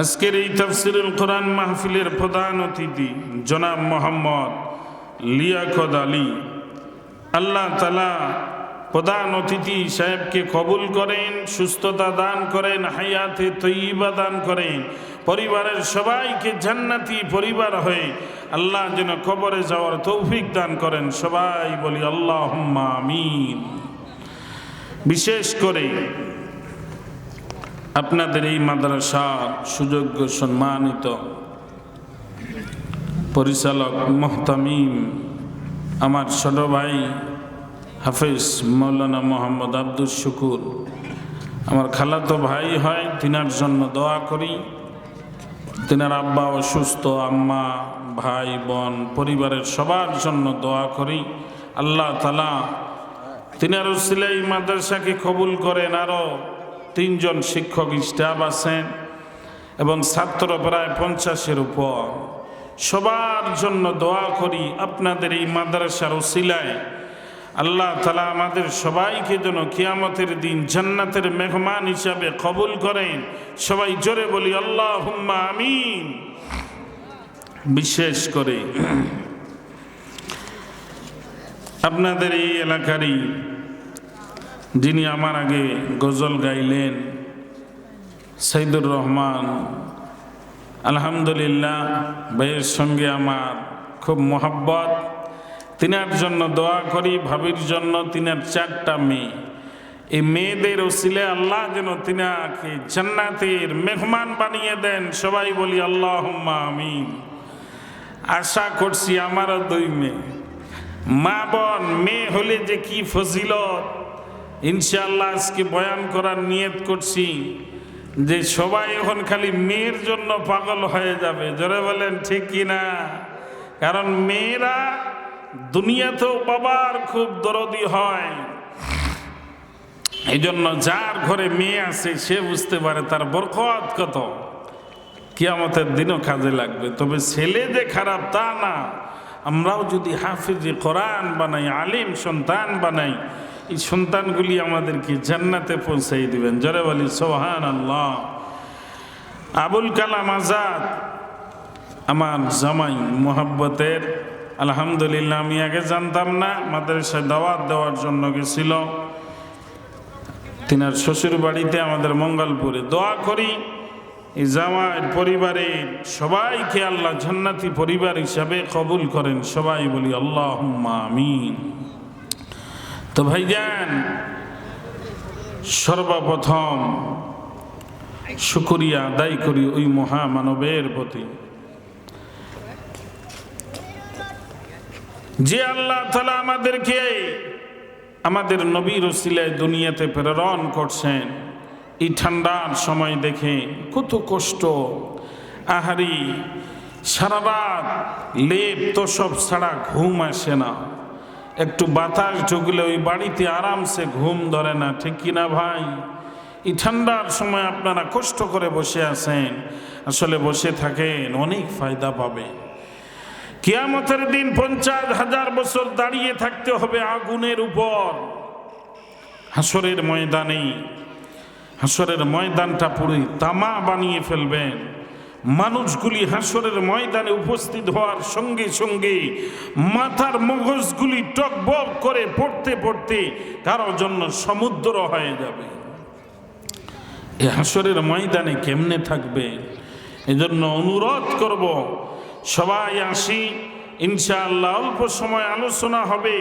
আজকের এই তাফসীরুল কোরআন মাহফিলের প্রধান অতিথি জনাব মোহাম্মদ লিয়াকত আলী, আল্লাহ তাআলা প্রধান অতিথি সাহেবকে কবুল করেন, সুস্থতা দান করেন, হায়াতে তৈয়বা দান করেন, পরিবারের সবাইকে জান্নাতি পরিবার হয়ে আল্লাহ যেন কবরে যাওয়ার তৌফিক দান করেন। সবাই বলি আল্লাহুম্মা আমিন। বিশেষ করে আপনাদের এই মাদ্রাসার সুযোগ্য সম্মানিত পরিচালক মোহতামিম আমার ছোট ভাই হাফেজ মৌলানা মোহাম্মদ আব্দুল শুকুর, আমার খালাতো ভাই হয়, তিনার জন্য দোয়া করি। তিনার আব্বা অসুস্থ, আম্মা, ভাই বোন, পরিবারের সবার জন্য দোয়া করি। আল্লাহ তাআলা তিনার উসিলায় মাদ্রাসাকে কবুল করেন। আরও 3 জন শিক্ষক স্টাফ আছেন এবং ছাত্র প্রায় 50-এর উপর। সবার জন্য দোয়া করি আপনাদের এই মাদ্রাসার উসিলায় আল্লাহ তাআলা আমাদের সবাইকে যেন কিয়ামতের দিন জান্নাতের মেহমান হিসাবে কবুল করেন। সবাই জোরে বলি আল্লাহুম্মা আমিন। বিশেষ করে আপনাদের এই এলাকারই যিনি আমার আগে গজল গাইলেন, সাইদুর রহমান, আলহামদুলিল্লাহ ভাইয়ের সঙ্গে আমার খুব মোহাব্বত। তিনার জন্য দোয়া করি, ভাবির জন্য। তিনার 4টা মেয়ে, এই মেয়েদের ওসিলে আল্লাহ যেন তিনাকে জান্নাতের মেহমান বানিয়ে দেন। সবাই বলি আল্লাহুম্মা আমিন। আশা করছি আমারও 2 মেয়ে। মা বোন মেয়ে হলে যে কি ফজিলত, ইনশাআল্লাহ আজকে বয়ান করার নিয়ত করছি যে সবাই এখন খালি মেয়ের জন্য পাগল হয়ে যাবে। জোরে বলেন ঠিক কিনা? কারণ মেয়েরা দুনিয়াতেও বাবার খুব দরদি হয়। এই জন্য যার ঘরে মেয়ে আছে সে বুঝতে পারে তার বরকত কত, কিয়ামতের দিনও কাজে লাগবে। তবে ছেলে যে খারাপ তা না। আমরাও যদি হাফিজে কোরআন বানাই, আলিম সন্তান বানাই, এই সন্তানগুলি আমাদেরকে জান্নাতে পৌঁছাই দিবেন। জোরে বলি সুবহানাল্লাহ। আবুল কালাম আজাদ আমার জামাই মোহাব্বতের, আলহামদুলিল্লাহ আমি আগে জানতাম না, মাদ্রাসায় দাওয়াত দেওয়ার জন্য গেছিল তিনার শ্বশুর বাড়িতে আমাদের মঙ্গলপুরে। দোয়া করি এই জামাইয়ের পরিবারের সবাইকে আল্লাহ জান্নাতি পরিবার হিসাবে কবুল করেন। সবাই বলি আল্লাহুম্মা আমিন। তো ভাইজান, সর্বপ্রথম শুকরিয়া আদায় করি ওই মহামানবের প্রতি যে আল্লাহ তাআলা আমাদেরকে আমাদের নবীর ওসিলায় দুনিয়াতে প্রেরণ করছেন। এই ঠান্ডার সময় দেখে কত কষ্ট, আহারি, সারা রাত লেপ তোষক ছাড়া ঘুম আসে না। একটু বাতাস ঢুকলে ওই বাড়িতে আরামসে ঘুম ধরে না, ঠিক কিনা ভাই? এই ঠান্ডার সময় আপনারা কষ্ট করে বসে আছেন, আসলে বসে থাকেন, অনেক ফায়দা পাবে। কিয়ামতের দিন 50,000 বছর দাঁড়িয়ে থাকতে হবে আগুনের উপর। হাসরের ময়দানে, হাসরের ময়দানটা পুরো তামা বানিয়ে ফেলবেন। মানুষগুলি হাসরের ময়দানে উপস্থিত হওয়ার সঙ্গে সঙ্গে মাথার মগজগুলি টকবক করে পড়তে পড়তে কারোর জন্য সমুদ্র হয়ে যাবে। এই হাসরের ময়দানে কেমনে থাকবে? এজন্য অনুরোধ করব সবাই আসি, ইনশাআল্লাহ অল্প সময় আলোচনা হবে,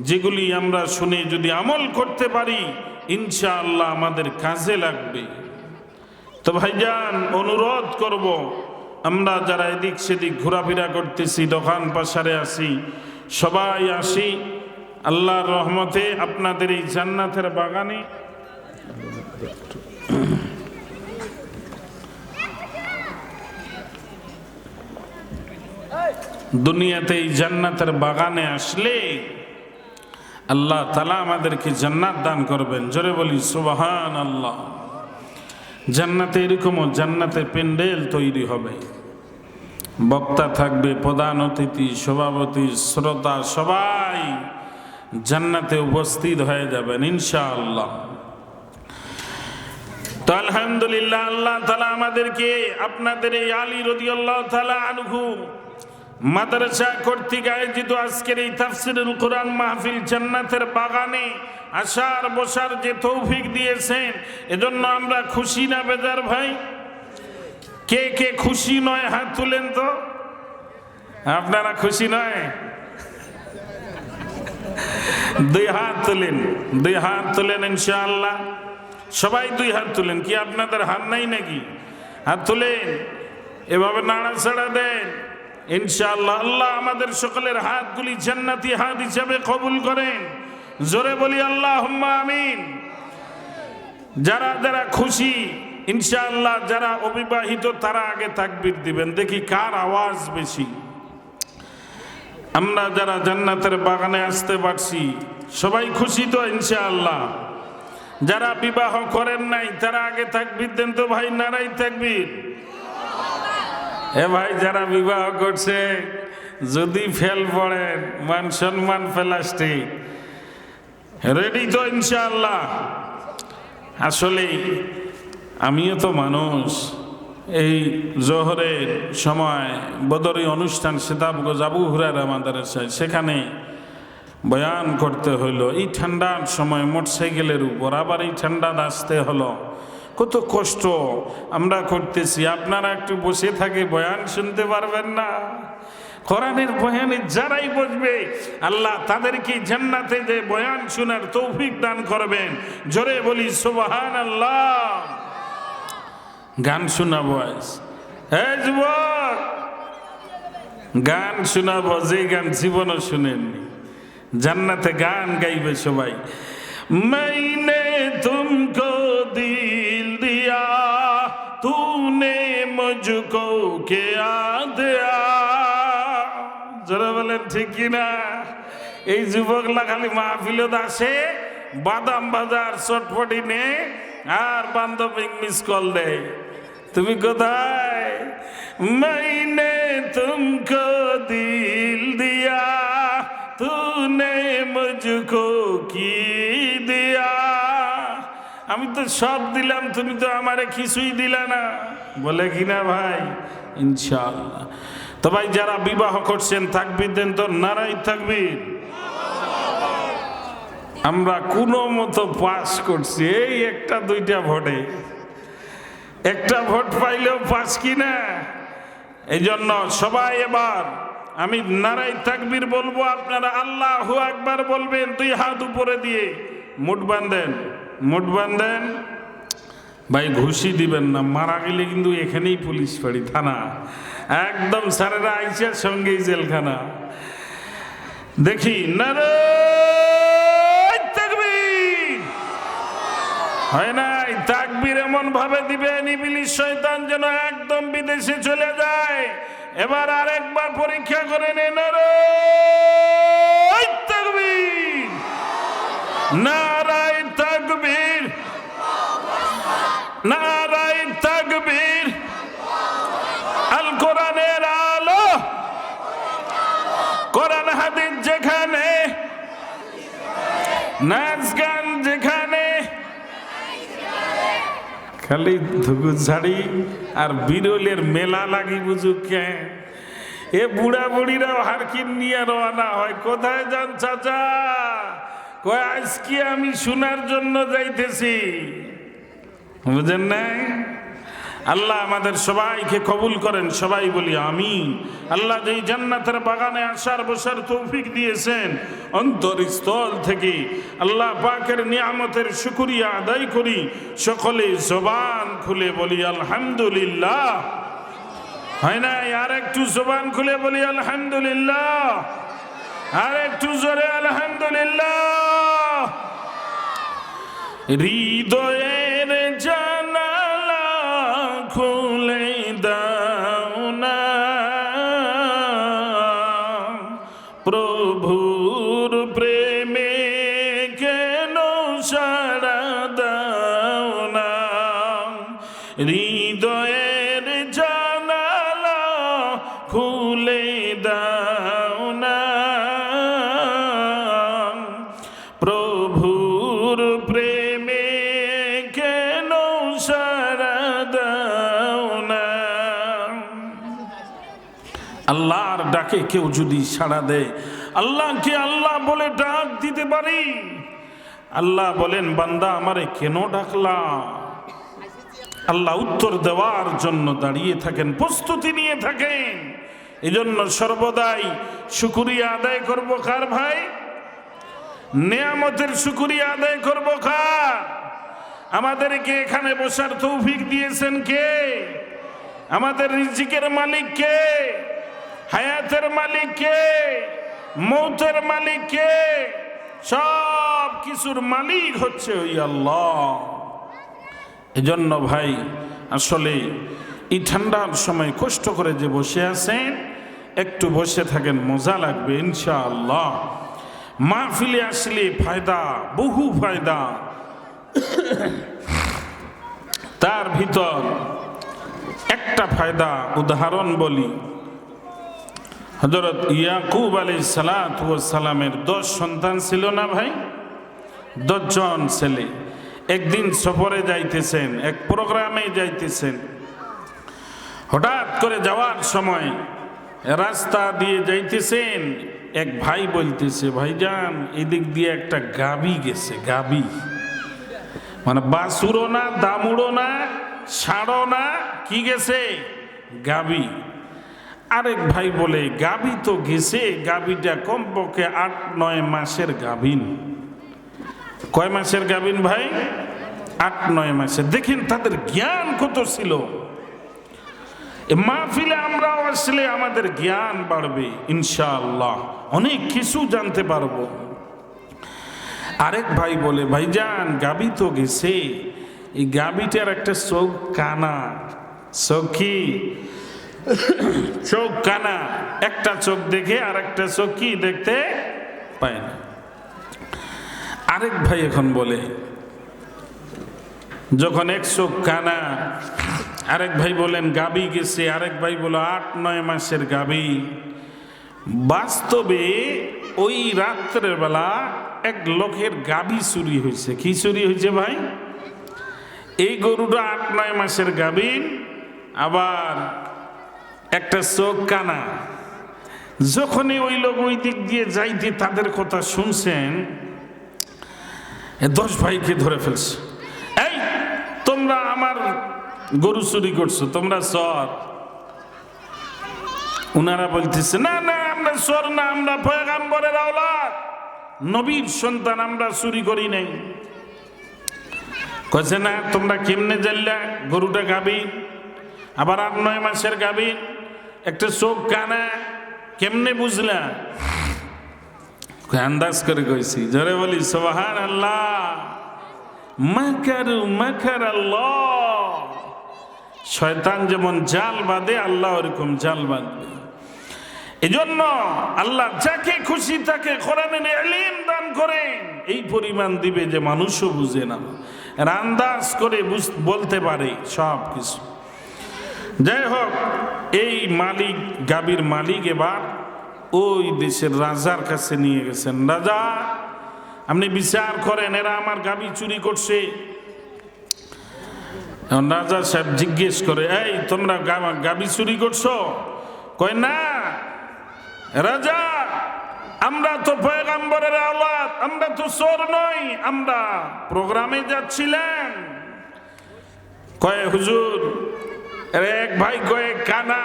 যেগুলি আমরা শুনে যদি আমল করতে পারি ইনশাআল্লাহ আমাদের কাজে লাগবে। তো ভাইজান, অনুরোধ করব আমরা যারা এদিক সেদিক ঘোরাফেরা করতেছি, দোকান পাশারে আসি, সবাই আসি আল্লাহর রহমতে আপনাদের এই জান্নাতের বাগানে। দুনিয়াতে এই জান্নাতের বাগানে আসলে আল্লাহ তাআলা আমাদেরকে জান্নাত দান করবেন। জোরে বলি সুবহানাল্লাহ। জান্নাতে এরকমও জান্নাতে প্যান্ডেল তৈরি হবে, বক্তা থাকবে, প্রধান অতিথি, সভাপতি, শ্রোতা সবাই জান্নাতে উপস্থিত হয়ে যাবেন ইনশাআল্লাহ। তো আলহামদুলিল্লাহ, আল্লাহ তাআলা আমাদেরকে আপনাদের এই আলী রাদিয়াল্লাহু তাআলা আনহু মাদ্রাসা কর্তৃক আয়োজিত আজকের এই তাফসীরুল কোরআন মাহফিল জান্নাতের বাগানে আসার বসার যে তৌফিক দিয়েছেন, এজন্য আমরা খুশি না বেজার ভাই? কে কে খুশি নয় হাত তুলেন তো। আপনারা খুশি নয়? দুই হাত তুলেন, দুই হাত তুলেন ইনশাআল্লাহ। সবাই দুই হাত তুলেন। কি আপনাদের হাত নাই নাকি? হাত তুলেন, এভাবে নাড়াচাড়া দেন ইনশাআল্লাহ। আল্লাহ আমাদের সকলের হাতগুলি জান্নাতি হাত হিসাবে কবুল করেন। জোরে বলি আল্লাহুম্মা আমিন। যারা যারা খুশি ইনশাআল্লাহ, যারা অবিবাহিত তারা আগে তাকবীর দিবেন, দেখি কার আওয়াজ বেশি। আমরা যারা জান্নাতের বাগানে আসতে পারছি সবাই খুশি তো ইনশাআল্লাহ। যারা বিবাহ করেন নাই তারা আগে তাকবীর দেন তো ভাই, নারাই তাকবীর। এ ভাই যারা বিবাহ করছে যদি ফেল পড়েন, মান সম্মান প্লাস্টিক, রেডি তো ইনশাআল্লাহ। আসলে আমিও তো মানুষ। এই জোহরের সময় বদরি অনুষ্ঠান সিতাবগঞ্জ আবু হুরায়রা মাদ্রাসায়, সেখানে বয়ান করতে হইলো এই ঠান্ডার সময় মোটরসাইকেলের উপর, আবার এই ঠান্ডা আসতে হলো। কত কষ্ট আমরা করতেছি। আপনারা একটু বসে থাকে বয়ান শুনতে পারবেন না? কোরআনের বয়ানে যারাই বসবে আল্লাহ তাদেরকে জান্নাতে যে বয়ান শোনার তৌফিক দান করবেন। জোরে বলি সুবহানাল্লাহ। গান শোনাবো আজ। হে যুবক, গান শোনাবো, যে গান জীবনও শুনেননি। জান্নাতে গান গাইবে সবাই। मैंने तुमको दिल दिया, तूने मुझको क्या दिया। জোরে বলেন ঠিক কিনা? এই যুবকরা খালি মাহফিলত আসে, বাদাম বাজার চটপটি নে আর বান্ধবী মিস কল দেয়, তুমি কোথায়? मैंने तुमको दिल दिया, तूने मुझको की दिया। আমি তো সব দিলাম, তুমি তো আমারে কিছুই দিলা না, বলে কিনা ভাই? ইনশাআল্লাহ। তো ভাই যারা বিবাহ করছেন তাকবীর দেন তো, নারাই তাকবীর। আমরা কোনো মতো পাস করছি এই একটা দুইটা ভোটে, একটা ভোট পাইলেও পাস কিনা। এই জন্য সবাই এবার আমি নারাই তাকবীর বলবো, আপনারা আল্লাহু আকবার বলবেন। দুই হাত উপরে দিয়ে মুঠ বাঁধেন, মুঠ বাঁধেন। ভাই ঘুষি দিবেন না, মারা গেলে কিন্তু এখানেই পুলিশ ফাঁড়ি, থানা একদম, স্যারেরা আইসের সঙ্গেই জেলখানা। দেখি নারাই তাকবীর। হয় নাই? তাকবীর এমন ভাবে দিবেন ইবলিস শয়তান যেন একদম বিদেশে চলে যায়। এবার আরেকবার পরীক্ষা করে নেন। নারাই তাকবীর, নারাই তাকবীর, নারাই তাকবীর। আল কোরআনের আলো, কোরআন হাদিস যেখানে, নাচ গান যেখানে, খালি ধুকু ঝাড়ি আর বিরলের মেলা লাগি বুঝুক কে। এ বুড়া বুড়িরাও হারকিন নিয়ে রওনা হয়। কোথায় যান চাচা? কয় আজকে আমি শোনার জন্য যাইতেছি। বুঝেন নাই? আল্লাহ আমাদের সবাইকে কবুল করেন, সবাই বলি আমিন। আল্লাহ যেই জান্নাতের বাগানে আসার বসার তৌফিক দিয়েছেন, অন্তরস্থল থেকে আল্লাহ পাকের নিয়ামতের শুকরিয়া আদায় করি। সকলে জবান খুলে বলি আলহামদুলিল্লাহ। হয় না? আর একটু জবান খুলে বলি আলহামদুলিল্লাহ, আর একটু জোরে আলহামদুলিল্লাহ। হৃদয়ের জানালা খুলে দাও না, প্রভুর প্রেমে কেন সাড়া দাও না। হৃদয়ের জানালা খুলে দাও না, প্রভুর প্রেমে কেন আল্লাহর ডাকে কেউ যদি সাড়া দেয়, আল্লাহকে আল্লাহ বলে ডাক দিতে পারি। আল্লাহ বলেন, বান্দা আমারে কেন ডাকলা? আল্লাহ উত্তর দেওয়ার জন্য দাঁড়িয়ে থাকেন, প্রস্তুতি নিয়ে থাকেন। এজন্য সর্বদাই শুকরিয়া আদায় করব কার ভাই? নেয়ামতের শুকরিয়া আদায় করব কার? আমাদেরকে এখানে বসার তৌফিক দিয়েছেন কে? আমাদের রিজিকের মালিক কে? হায়াতের মালিক কে? মৌতের মালিক কে? সব কিছুর মালিক হচ্ছে ওই আল্লাহ। এজন্য ভাই, আসলে এই ঠান্ডার সময় কষ্ট করে যে বসে আছেন, একটু বসে থাকেন, মজা লাগবে ইনশাআল্লাহ। মাহফিলে আসলে ফায়দা, বহু ফায়দা। তার ভিতর একটা ফায়দা উদাহরণ বলি। হযরত ইয়াকুব আলাইহিস সালাতু ওয়াস সালামের 10 সন্তান ছিল না ভাই? 10 জন ছেলে। একদিন সফরে যাইতেছেন, এক প্রোগ্রামে যাইতেছেন। হঠাৎ করে যাওয়ার সময় রাস্তা দিয়ে যাইতেছেন, এক ভাই বলতেছে, ভাইজান এদিক দিয়ে একটা গাবি গেছে। গাবি মানে বাছুরও না, দামুড়ো না, ষাঁড়ও না, কি গেছে? গাবি। আরেক ভাই বলে, গাবি তো গেছে, গাবিটা কমপক্ষে 8-9 মাসের গাভিন। কয় মাসের গাভিন ভাই? 8-9 মাসের। দেখেন তাদের জ্ঞান কত ছিল। মাহফিলে আমরাও আসলে আমাদের জ্ঞান বাড়বে ইনশাআল্লাহ, অনেক কিছু জানতে পারবো। আরেক ভাই বলে, ভাইজান গাবি তো গেছে, এই গাবিটার একটা চোখ কানা। চোখ কি? চোখ কানা। একটা চোখ দেখে আর একটা চোখ কি দেখতে পায় না। আরেক ভাই এখন বলে, যখন এক চোখ কানা, আরেক ভাই বলেন গাবি গেছে, আরেক ভাই বলে 8-9 মাসের গাবি। বাস্তবে ওই রাত্রের বেলা এক লোকের গাবি চুরি হয়েছে। কি চুরি হয়েছে ভাই? এই গরুটা 8-9 মাসের গাবিন, আবার একটা চোখ কানা। যখনই ওই লোক ওই দিক দিয়ে যাইতে তাদের কথা শুনছেন, 10 ভাইকে ধরে ফেলছে। এই তোমরা আমার গরু চুরি করছো, তোমরা চোর। উনারা বলতেছে, না না আমরা চোর না, আমরা পয়গম্বরের আওলাদ, নবীর সন্তান, আমরা চুরি করি নাই। কইছে না, তোমরা কেমনে জানলা গরুটা গাবিন, আবার 8-9 মাসের গাবিন, একটা চোখ কানা, কেমনে বুঝলা? আন্দাজ করে কইছি। জোরে বলি সুবহানাল্লাহ। মাকারু মাকার আল্লাহ। শয়তান যেমন জাল বাঁধে, আল্লাহ ওরকম জাল বাঁধবে। এজন্য আল্লাহ যাকে খুশি তাকে কোরআনের ইলম দান করেন, এই পরিমাণ দিবে যে মানুষও বুঝে না, আন্দাজ করে বলতে পারে সব কিছু। যাই হোক, এই মালিক, গাবির মালিক এবার ওই দেশের রাজার কাছে নিয়ে গেছেন। রাজা, আপনি বিচার করেন, এরা আমার গাবি চুরি করছে। রাজা সাহেব জিজ্ঞেস করে, এই তোমরা গাবি চুরি করছো? কয় না রাজা, আমরা তো পয়গম্বরের আওলাদ, আমরা তো চোর নই, আমরা প্রোগ্রামে যাচ্ছিলাম। কয় হুজুর, এক ভাই কয় কানা,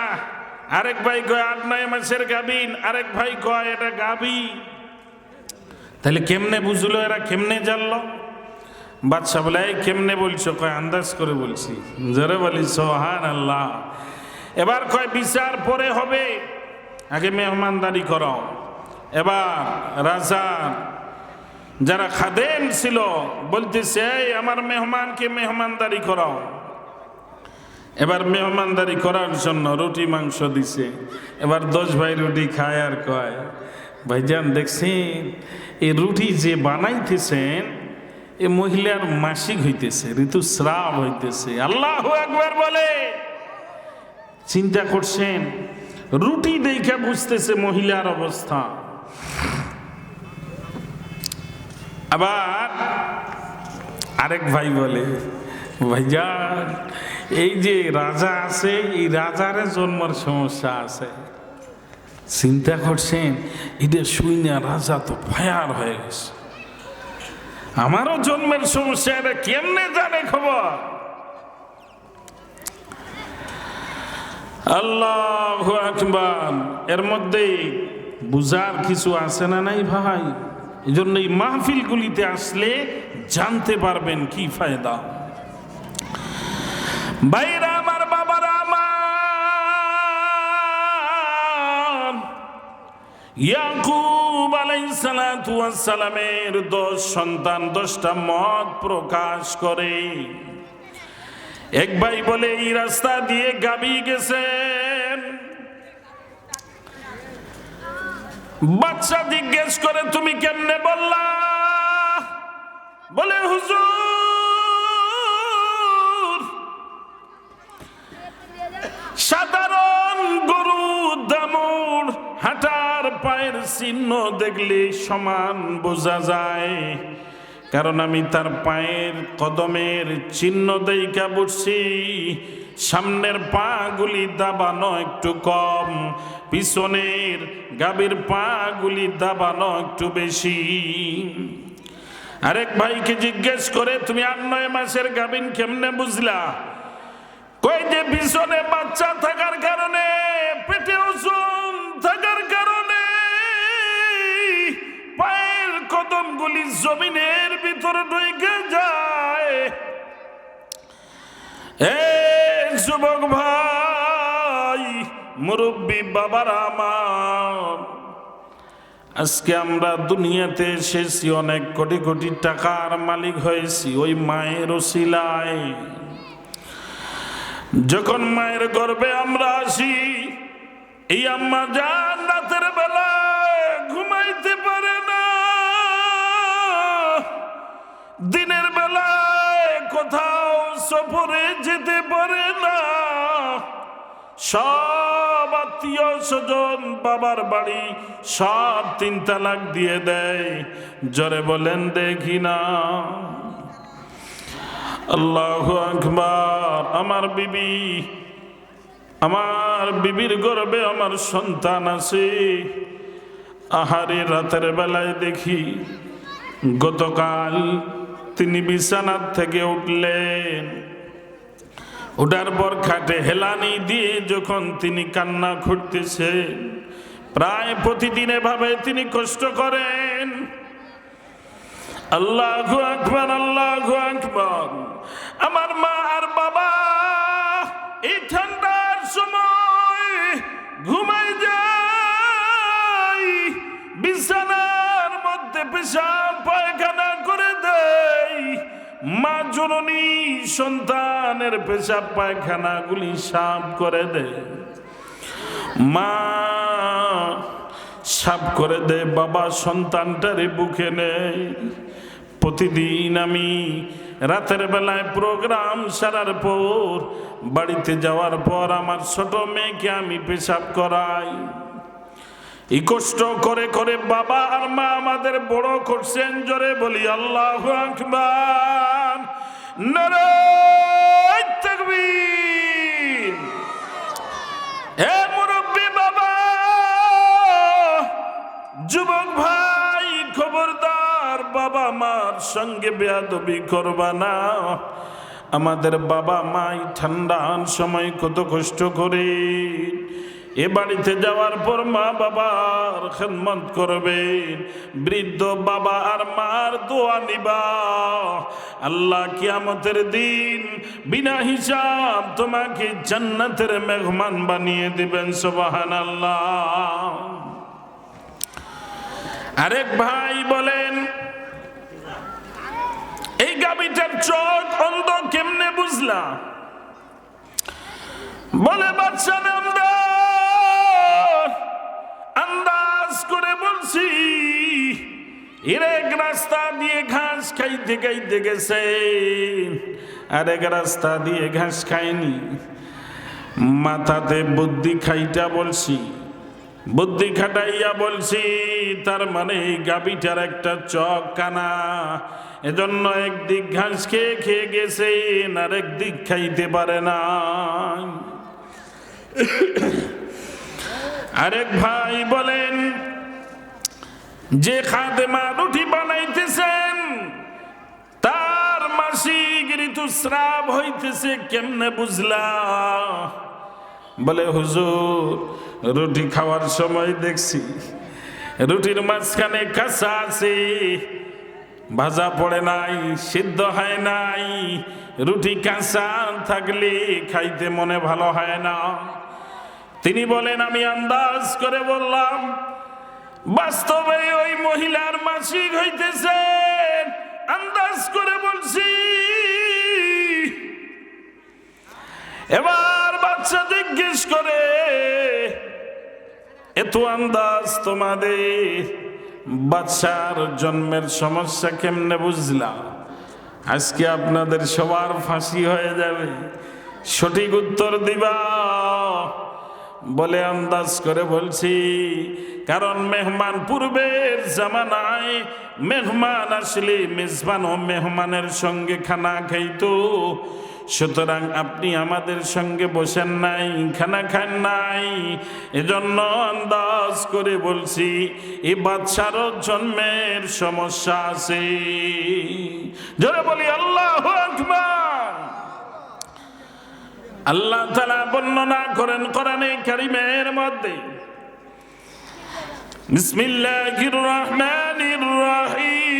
আরেক ভাই কয় 8-9 মাসের গাবিন, আরেক ভাই কয় এটা গাবি। তাহলে কেমনে বুঝলো এরা, কেমনে জানলো? বাদশাহ বলে, এই কেমনে বলছো? কয় আন্দাজ করে বলছি। জোরে বলি সুবহানাল্লাহ। এবার কয় বিচার পরে হবে, আগে মেহমানদারি করো। এবার রাজা যারা খাদেম ছিল বলতেছে, এই আমার মেহমানকে মেহমানদারি করাও। এবার মেহমানদারি করার জন্য রুটি মাংস দিছে। এবার 10 ভাই রুটি খায় আর কয়, ভাইজান দেখছেন এই রুটি যে বানাইতেছেন, এ মহিলার মাসিক হইতেছে, ঋতুস্রাব হইতেছে। আল্লাহু আকবার বলে। চিন্তা করছেন, রুটি দেখে বুঝতেছে মহিলার অবস্থা। আবার আরেক ভাই বলে, ভাইজান এই যে রাজা আছে, এই রাজারে জন্মের সমস্যা আছে। চিন্তা করছেন, এটা শুই না রাজা তো ফায়ার হয়ে গেছে। আমারও জন্মের সমস্যা, এটা কেমনে জানে খবর। আল্লাহু আকবার। এর মধ্যে বুঝার কিছু আছে না নাই ভাই? এই জন্য এই মাহফিলগুলিতে আসলে জানতে পারবেন কি ফায়দা। ভাইরা আমার, বাবারা আমার, ইয়াকুব আলাইহিস সালাতু ওয়াস সালামের 10 সন্তান 10টা মত প্রকাশ করে। এক ভাই বলে এই রাস্তা দিয়ে গাবি গেছেন। বাচ্চা জিজ্ঞেস করে তুমি কেমনে বললা? বলে হুজুর, সাধারণ গরু দামুর হাঁটার পায়ের চিহ্ন দেখলে সমান বোঝা যায়, কারণ আমি তার পায়ের কদমের চিহ্ন দেইখা বুঝছি সামনের পা গুলি দাবানো একটু কম, পিছনের গাভীর পা গুলি দাবানো একটু বেশি। আরেক ভাইকে জিজ্ঞেস করে তুমি 8-9 মাসের গাভীন কেমনে বুঝলা? কই যে পিছনে বাচ্চা থাকার কারণে, পেটে ওজন থাকার কারণে পায়ের কদমগুলি জমিনের ভিতরে ঢুকে যায়। যুবক ভাই, মুরব্বী বাবারা আমার, আজকে আমরা দুনিয়াতে এসেছি, অনেক কোটি কোটি টাকার মালিক হয়েছি ওই মায়ের ওসিলায়। যখন মায়ের গর্ভে আমরা আসি, এই আম্মা জান রাতের বেলায় ঘুমাইতে পারে না, দিনের বেলায় কোথাও সফরে যেতে পারে না। সব আত্মীয় স্বজন, বাবার বাড়ি সব 3 তালাক দিয়ে দেয়। জোরে বলেন দেখি না। আল্লাহু আকবার। আমার বিবির গর্ভে আমার সন্তান আছে। আহারে রাতের বেলায় দেখি গতকাল তিনি বিছানার থেকে উঠলেন, ওঠার পর খাটে হেলানি দিয়ে যখন তিনি কান্না করতেছেন, প্রায় প্রতিদিন এভাবে তিনি কষ্ট করেন। আল্লাহু আকবার, আল্লাহু আকবার। আমার মা আর বাবা এই ঠান্ডার সময় ঘুমাই যায়, বিছানার মধ্যে পেশাব পায়খানা করে দেয়। মা জননী সন্তানের পেশাব পায়খানা গুলি সাফ করে দেয়। মা সাফ করে দেয়, বাবা সন্তানটারে বুকে নেয়। প্রতিদিন আমি রাতের বেলায় প্রোগ্রাম সারার পর বাড়িতে যাওয়ার পর আমার ছোট মেয়েকে আমি পেশাব করাই। এই কষ্ট করে করে বাবা আর মা আমাদের বড় করছেন। জোরে বলি আল্লাহু আকবার, নারায়ে তাকবীর। হে মুরব্বী বাবা, যুবক ভাই, খবরদার বাবা মার সঙ্গে বেয়াদবি করবা না। আমাদের বাবা মাই ঠান্ডার সময় কত কষ্ট করে এ বাড়িতে যাওয়ার পর মা বাবার খেদমত করবে। বৃদ্ধ বাবা আর মার দোয়া নিবা। আল্লাহ কিয়ামতের দিন বিনা হিসাব তোমাকে জান্নাতের মেহমান বানিয়ে দিবেন। সুবহানাল্লাহ। আরেক ভাই বলেন, এই গাভীটার চোখ অন্ধ কেমনে বুঝলা? বলে বাচ্চা আন্দাজ করে বলছি, এক রাস্তা দিয়ে ঘাস খাইতে খাইতে গেছে, আরেক রাস্তা দিয়ে ঘাস খায়নি। মাথাতে বুদ্ধি খাইটা বলছি, বুদ্ধি খাটাইয়া বলছি, তার মানে এই গাভীটার একটা চোখ কানা, এজন্য একদিক ঘাস খেয়ে খেয়ে গেছে, আর একদিক খাইতে পারে না। আরেক ভাই বলেন, যে খাদেমা রুটি বানাইতেছেন তার মাসিক ঋতুস্রাব হইতেছে, কেমনে বুঝলা? বলে হুজুর, রুটি খাওয়ার সময় দেখছি রুটির মাঝখানে কাঁচা আছে, ভাজা পড়ে নাই, সিদ্ধ হয় নাই। রুটি কাঁচা থাকলে খাইতে মনে ভালো হয় না। তিনি বলেন, আমি আন্দাজ করে বললাম, বাস্তবে ওই মহিলার মাসিক হইতেছে, আন্দাজ করে বলছি। এবার বাচ্চা জিজ্ঞেস করে, এত আন্দাজ তোমাদের? বাচ্চার জন্মের সমস্যা কেমনে বুঝলা? আজকে আপনাদের সবার ফাঁসি হয়ে যাবে, সঠিক উত্তর দিবা। বলে আন্দাজ করে বলছি, কারণ মেহমান পূর্বের জামানায় মেহমান আসলে মেজবান ও মেহমানের সঙ্গে খানা খাইতো। সুতরাং আপনি আমাদের সঙ্গে বসেন নাই, খানা খান নাই, এজন্য আন্দাজ করে বলছি এই বাচ্চারও জন্মের সমস্যা আছে। জোরে বলি আল্লাহু আকবার। আল্লাহ তাআলা বর্ণনা করেন কোরআনে কারীমের মধ্যে, বিসমিল্লাহির রহমানির রহিম।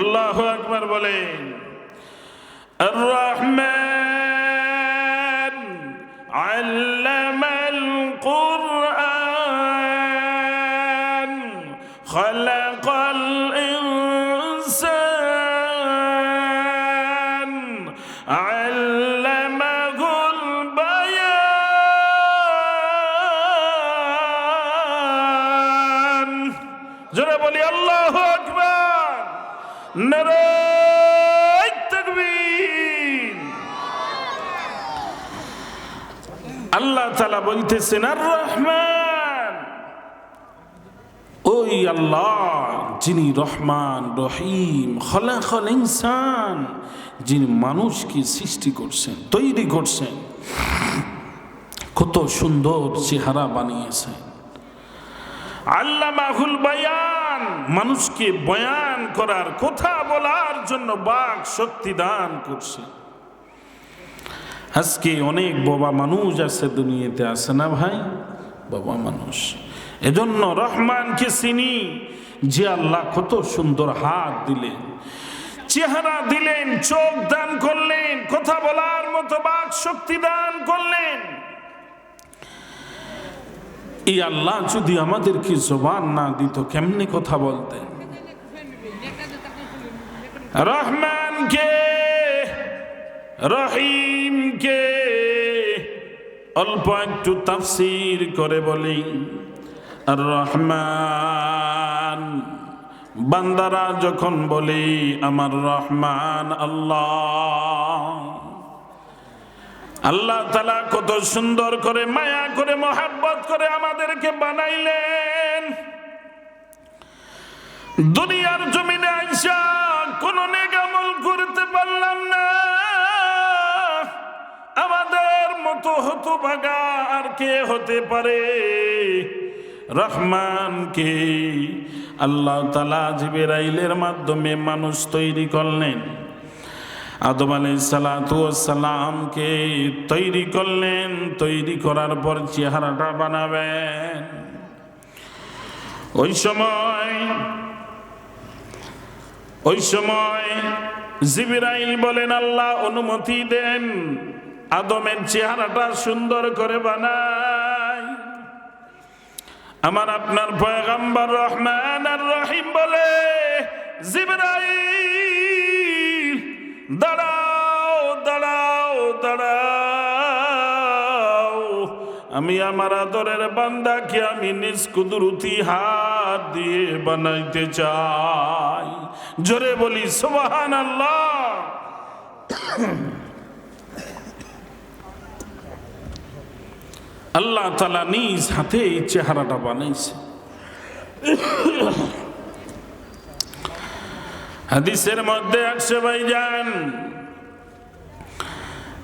আল্লাহু আকবার বলেন, আর রহমান আল্লামাল কুরআন খালাকাল ইনসান আল্লামাহুল বায়ান। জোরে বলি আল্লাহু আকবার, নারে তাকবীর। আল্লাহ তাআলা বলতেছেন, আর রহমান, ওই আল্লাহ যিনি রহমান রহিম, খালাকাল ইনসান, যিনি মানুষকে সৃষ্টি করছেন, তৈরি করছেন, কত সুন্দর চেহারা বানিয়েছেন। আল্লামাহুল বায়ান, মানুষকে বয়ান করার, কথা বলার জন্য বাক শক্তি দান করছে। আজকে অনেক বাবা মানুষ আছে দুনিয়াতে, আছে না ভাই? বাবা মানুষ। এজন্য রহমানকে চিনি, যে আল্লাহ কত সুন্দর হাত দিলেন, চেহারা দিলেন, চোখ দান করলেন, কথা বলার মতো বাক শক্তি দান করলেন। এই আল্লাহ যদি আমাদেরকে জবান না দিত, কেমনে কথা বলতেন? রহমানকে, রহিমকে অল্প একটু তাফসীর করে বলি। আর রহমান, বান্দারা যখন বলি আমার রহমান আল্লাহ, আল্লাহ তাআলা কত সুন্দর করে মায়া করে মহব্বত করে আমাদেরকে বানাইলেন। দুনিয়ার জমিনে আইসা কোন নেক আমল করতে পারলাম না, আমাদের মতো হতভাগা আর কে হতে পারে? রহমানকে আল্লাহ তাআলা জিবরাইলের মাধ্যমে মানুষ তৈরি করলেন। আদম আলাইহিস সালাতু ওয়াস সালামকে তৈরি করলেন, তৈরি করার পর চেহারাটা বানাবেন। ওই সময় জিবরাইল বলেন, আল্লাহ অনুমতি দেন আদমের চেহারাটা সুন্দর করে বানাই। আমার আপনার পয়গম্বর রহমান আর রহিম বলে, জিবরাইল দাঁড়াও দাঁড়াও দাঁড়াও, আমি আমার আদরের বান্দাকে আমি নিজ কুদরতি হাত দিয়ে বানাইতে চাই। জোরে বলি সুবহানাল্লাহ। আল্লাহ তাআলা নিজ হাতে এই চেহারাটা বানাইছে। হাদিসের মধ্যে আসছে ভাইজান,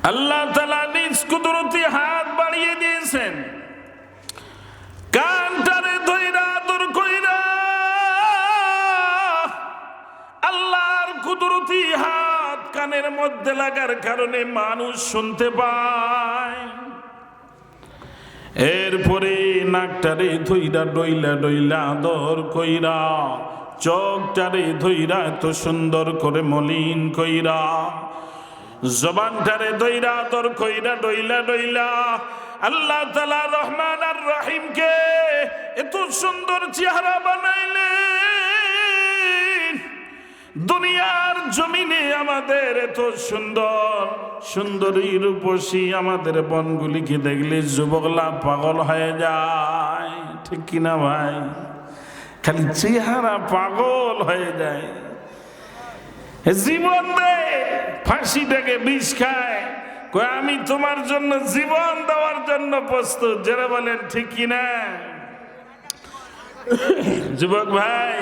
আল্লাহ তাআলা নিজ কুদরতি হাত বাড়িয়ে দিয়েছেন, কানটারে ধইরা আদর কইরা আল্লাহর কুদরতি হাত কানের মধ্যে লাগার কারণে মানুষ শুনতে পায়। এরপরে নাকটারে ধইরা ডইলা ডইলা আদর কইরা, চোখটারে ধইরা এত সুন্দর করে মলিন কইরা, জবানটারে ধইরা আদর কইরা ডইলা ডইলা আল্লাহ তাআলা রহমান আর রহিমকে এত সুন্দর চেহারা বানাইলেন। দুনিয়ার জমিনে আমাদের এত সুন্দর সুন্দরী রূপসী আমাদের বনগুলিকে দেখলে যুবকলা পাগল হয়ে যায়, ঠিক কিনা ভাই? খালি চেহারা পাগল হয়ে যায়। জীবন দেয়, ফাঁসিটাকে বিষ খায়, কয় আমি তোমার জন্য জীবন দেওয়ার জন্য প্রস্তুত। যারা বলেন ঠিক কিনা? যুবক ভাই,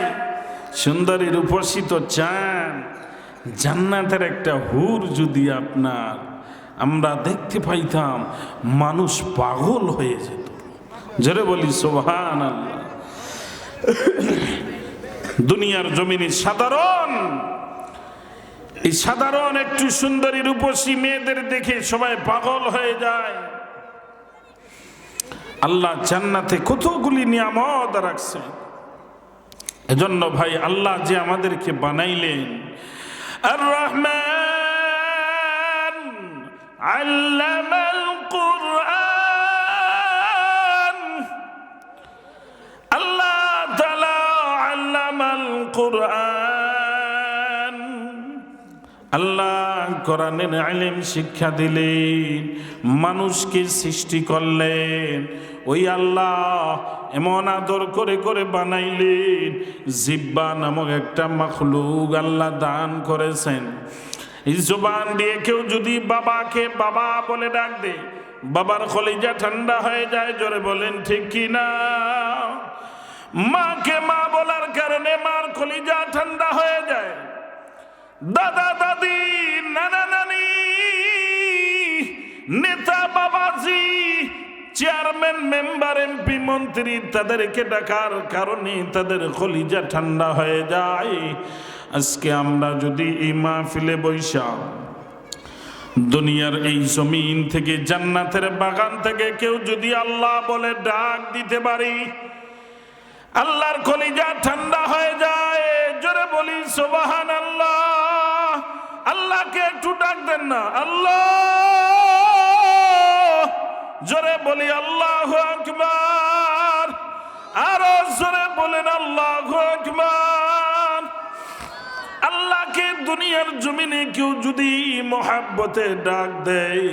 সুন্দরী রূপসী তো চান, জান্নাতের একটা হুর যদি আমরা দেখতে পাইতাম, মানুষ পাগল হয়ে যেত। যারা বলি সুবহানাল্লাহ। দুনিয়ার জমিনে এই সাধারণ একটু সুন্দরী রূপসী মেয়েদের দেখে সবাই পাগল হয়ে যায়। আল্লাহ জান্নাতে কতগুলি নিয়ামত রাখছে। এজন্য ভাই, আল্লাহ যে আমাদেরকে বানাইলেন, আর রহমান আল্লামাল কুরআন, আল্লাহ তাআলা আল্লামাল কুরআন, আল্লাহ কোরআনের ইলম শিক্ষা দিলেন, মানুষকে সৃষ্টি করলেন। ওই আল্লাহ এমন আদর করে করে বানাইলেন, জিহ্বা নামক একটা মাখলুক আল্লাহ দান করেছেন। এই জবান দিয়ে কেউ যদি বাবাকে বাবা বলে ডাক দে, বাবার কলিজা ঠান্ডা হয়ে যায়। জোরে বলেন ঠিক কিনা? মাকে মা বলার কারণে মার কলিজা ঠান্ডা হয়ে যায়। দাদা দাদি, নানা নানি, নেতা বাবাজি, চেয়ারম্যান, মেম্বার, এমপি, মন্ত্রী, তাদেরকে ডাকার কারণে তাদের কলিজা ঠান্ডা হয়ে যায়। আজকে আমরা যদি এই মাহফিলে বৈশা দুনিয়ার এই জমিন থেকে, জান্নাতের বাগান থেকে কেউ যদি আল্লাহ বলে ডাক দিতে পারি, আল্লাহর কলিজা ঠান্ডা হয়ে যায়। জোরে বলি সুবহানাল্লাহ। আল্লাহকে একটু ডাক দেন না, আল্লাহ। জোরে বলি আল্লাহু আকবার। আরো জোরে বলেন আল্লাহু আকবার। আল্লাহকে দুনিয়ার জমিনে কেউ যদি মোহাব্বতে ডাক দেয়,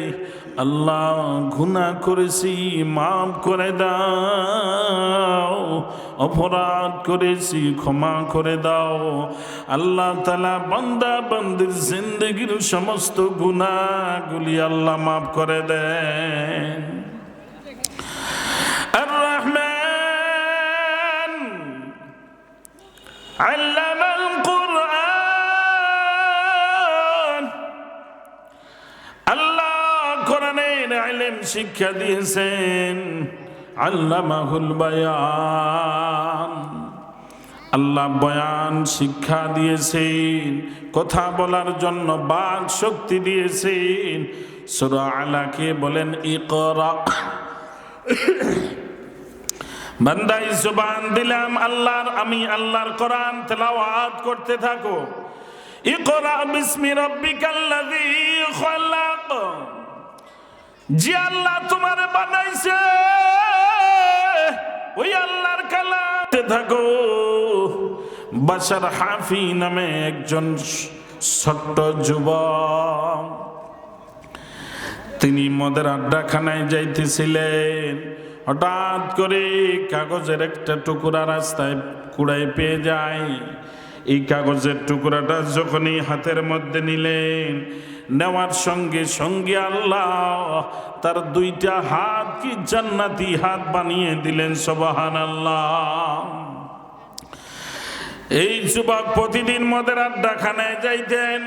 আল্লাহ গুনাহ করেছি মাফ করে দাও, অপরাধ করেছি ক্ষমা করে দাও, আল্লাহ তাআলা বান্দা বান্দির জিন্দেগির সমস্ত গুনাহগুলি আল্লাহ মাফ করে দেন। আর রহমান আল্লামাল কুরআন, আল্লাহ কোরআনের ইলম শিক্ষা দিয়েছেন। আল্লামাহুল বায়ান, আল্লাহ বয়ান শিক্ষা দিয়েছেন, কথা বলার জন্য বাক শক্তি দিয়েছেন। সূরা আলাকে বলেন ইকরা। বান্দাই জবান দিলাম আল্লাহর, আমি আল্লাহর কোরআন তেলাওয়াত করতে থাকো। ইকরা বিসমি রাব্বিকাল্লাযী খালাক, যে আল্লাহ তোমারে বানাইছে ওই আল্লাহর কালাম থাকো। বাশার হাফি নামে একজন ছোট্ট যুবক, তিনি মদের আড্ডাখানায় যাইতেছিলেন। হঠাৎ করে কাগজের একটা টুকরা রাস্তায় কুড়ায় পেয়ে যায়। এই কাগজের টুকরাটা যখনই হাতের মধ্যে নিলেন, নেওয়ার সঙ্গে সঙ্গে আল্লাহ তার দুইটা হাত কি জান্নাতি হাত বানিয়ে দিলেন। সুবহানাল্লাহ। এই যুবক প্রতিদিন মদের আড্ডাখানায় যাইতেন,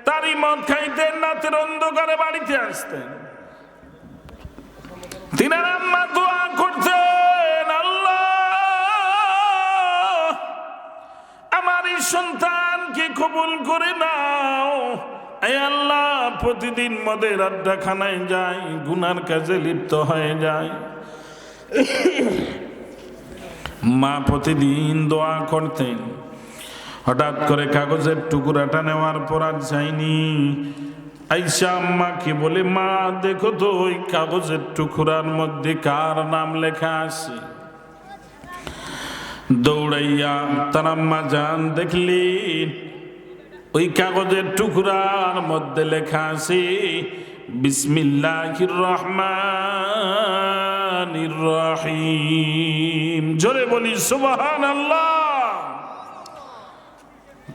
তারই মদ খাইতেন, রাতের অন্ধকারে বাড়ি বাড়িতে আসতেন, তিনার আম্মা দোয়া করতেন, আল্লাহ আমার এই সন্তানকে কবুল করে নাও। এই আল্লাহ প্রতিদিন মদের আড্ডাখানায় যায়, গুনার কাজে লিপ্ত হয়ে যায়। মা প্রতিদিন দোয়া করতেন। হঠাৎ করে কাগজের টুকরাটা নেওয়ার পর আর যায়নি। আইসা আম্মাকে বলে, মা দেখো তো ওই কাগজের টুকরার মধ্যে কার নাম লেখা আছে। দৌড়াইয়া তার আম্মা যান, দেখলেন ওই কাগজের টুকরার মধ্যে লেখা আছে বিসমিল্লাহির রহমানির রহিম। জোরে বলি সুবহানাল্লাহ।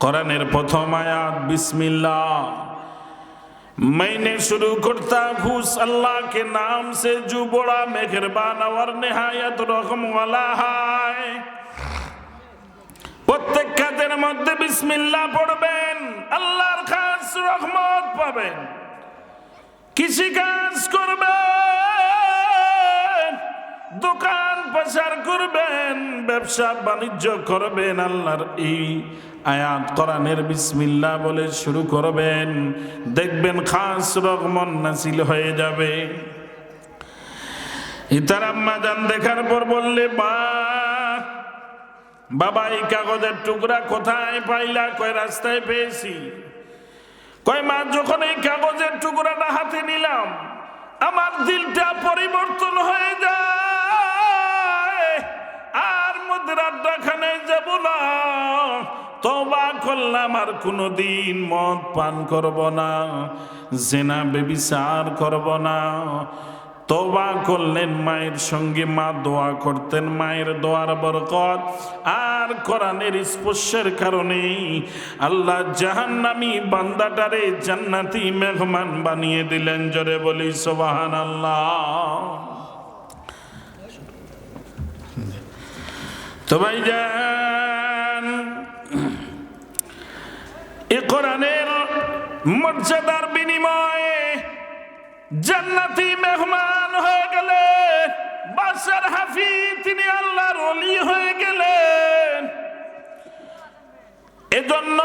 কোরআনের প্রথম আয়াত बिस्मिल्लाह। मैंने शुरू करता हूँ अल्लाह के नाम से जो बड़ा मेहरबान और निहायत रहम वाला है। প্রত্যেক কাজের মধ্যে বিসমিল্লাহ পড়বেন, আল্লাহর খাস রহমত পাবেন। কৃষি কাজ করবেন, দোকান পাচার করবেন, ব্যবসা বাণিজ্য করবেন, আল্লাহর এই আয়াত কোরআনের বিসমিল্লাহ বলে শুরু করবেন, দেখবেন খাস রহমত নাসিল হয়ে যাবে। ইতার আম্মা জান দেখার পর বললে, বাবা এই কাগজের টুকরা কোথায় পাইলা? কয় রাস্তায় পেয়েছি। কয় মা যখন এই কাগজের টুকরাটা হাতে নিলাম আমার দিলটা পরিবর্তন হয়ে যায়, আর মদের আড্ডাখানায় যাব না, তওবা করলাম আর কোনোদিন মদ পান করব না, জেনা ব্যভিচার করব না। তওবা করলেন, মায়ের সঙ্গে মা দোয়া করতেন, মায়ের দোয়ার বরকত আর কোরআনের স্পর্শের কারণে আল্লাহ জাহান্নামী বান্দাটারে জান্নাতি মেহমান বানিয়ে দিলেন। জোরে বলি সুবহানাল্লাহ। তো ভাইজান, এই কোরআনের মর্যাদার বিনিময়ে জান্নাতি মেহমান হয়ে গেলেন, বাশার হাফিজ তিনি আল্লাহর ওলি হয়ে গেলেন। এজন্য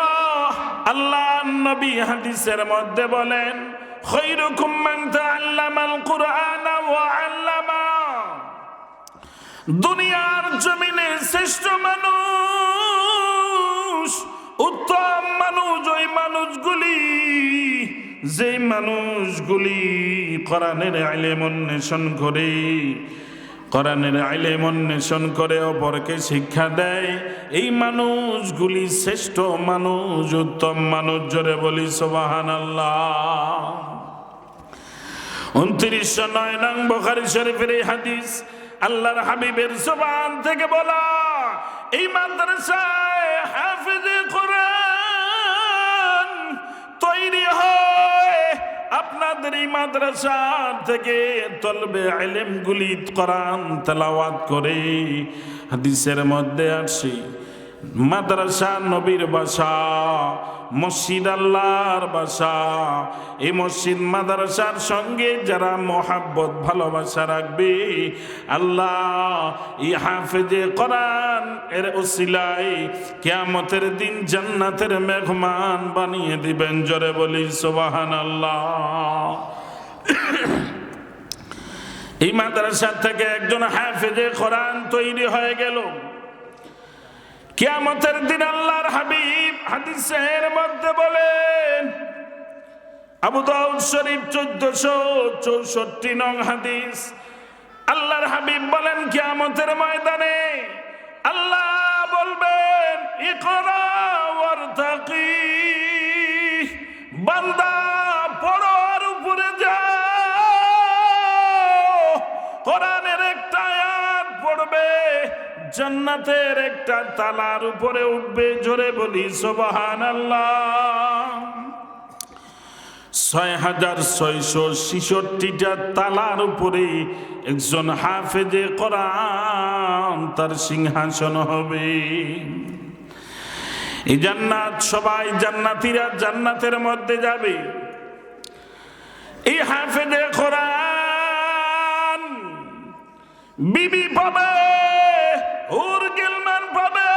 আল্লাহ নবী হাদিসের মধ্যে বলেন, খায়রুকুম মান তাআল্লামাল কুরআনা ওয়া আল্লামা। দুনিয়ার জমিনে শ্রেষ্ঠ মানুষ, উত্তম মানুষ ওই মানুষগুলি যে মানুষগুলি কোরআনের ইলম অন্বেষণ করে, কোরআনের ইলম অন্বেষণ করে অপরকে শিক্ষা দেয়, এই মানুষগুলি শ্রেষ্ঠ মানুষ, উত্তম মানুষ। জোরে বলি সুবহানাল্লাহ। 2909 নং বুখারী শরীফের এই হাদিস আল্লাহর হাবিবের জবান থেকে বলা। এই মাদ্রাসায় হাফেজে কোরআন তৈরি হয়, আপনাদের এই মাদ্রাসা থেকে তলবে ইলম গুলি কোরআন তেলাওয়াত করে। হাদিসের মধ্যে আসে মাদ্রাসা নবীর বাসা, মসজিদ আল্লাহর বাসা। এই মসজিদ মাদ্রাসার সঙ্গে যারা মোহাব্বত ভালোবাসা রাখবে, আল্লাহ এই হাফেজে কোরআন এর উসিলায় কিয়ামতের দিন জান্নাতের মেহমান বানিয়ে দিবেন। জোরে বলি সুবহানাল্লাহ। এই মাদ্রাসা থেকে একজন হাফেজে কোরআন তৈরি হয়ে গেল। কিয়ামতের দিন আল্লাহর হাবিব হাদিসের মধ্যে বলেন, আবু দাউদ শরীফ 1464 নং হাদিস, আল্লাহর হাবিব বলেন কিয়ামতের ময়দানে আল্লাহ বলবেন, ইকরা ওয়ারতাকি, বান্দা পড়ার উপরে যাও। কোরআনের একটা আয়াত পড়বে, জান্নাতের একটা তালার উপরে উঠবে। জোরে বলি সুবহানাল্লাহ। 6666টা তালার উপরে একজন হাফেজে কোরআন তার সিংহাসন হবে। এই জান্নাত, সবাই জান্নাতীরা জান্নাতের মধ্যে যাবে। এই হাফেজে কোরআন বিবি পাবে, হুর গিলমান পাবে,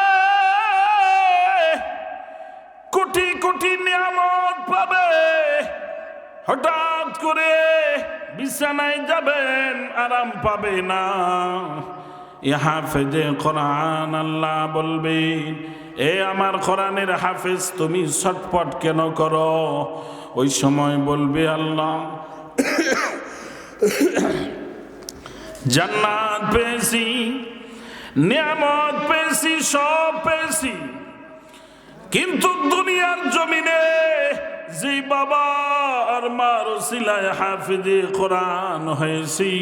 কোটি কোটি নিয়ামত পাবে। হঠাৎ করে বিছানায় যাবেন, আরাম পাবে না। হাফেজে কোরআন আল্লাহ বলবে, এ আমার কোরআনের হাফেজ তুমি ছটপট কেন করো? ওই সময় বলবে আল্লাহ জান্নাত পেয়েছি, নিয়ামত পেয়েছি, সব পেয়েছি, কিন্তু দুনিয়ার জমিনে যে বাবা আর মার ওসিলায় হাফেজে কোরআন হয়েছি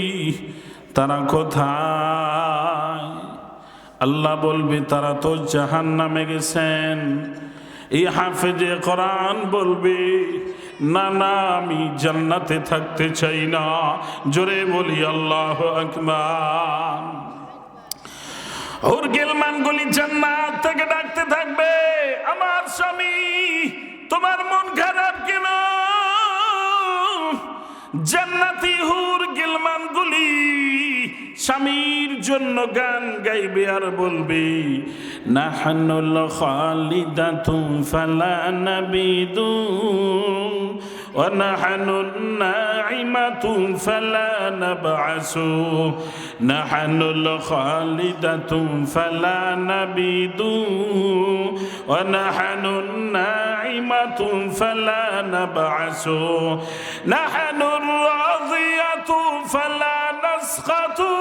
তারা কোথায়? আল্লাহ বলবে তারা তো জাহান্নামে গেছেন। এই হাফেজে কোরআন বলবে না না, আমি জান্নাতে থাকতে চাই না। জোরে বলি আল্লাহু আকবার। হুর গিলমানগুলি জান্নাত থেকে ডাকতে থাকবে, আমার স্বামী তোমার মন খারাপ কেন? জান্নাতি হুর গিলমানগুলি স্বামীর জন্য গান গাইবে আর বলবে নাহানুল খালিদাতুম ফালা নাবিদু ওয়া নাহানুন নাইমাতুম ফালা নাবআসু নাহানুল খালিদাতুম ফালা নাবিদু ওয়া নাহানুন নাইমাতুম ফালা নাবআসু নাহানুর রাদিয়াতু ফালা নাসখাতু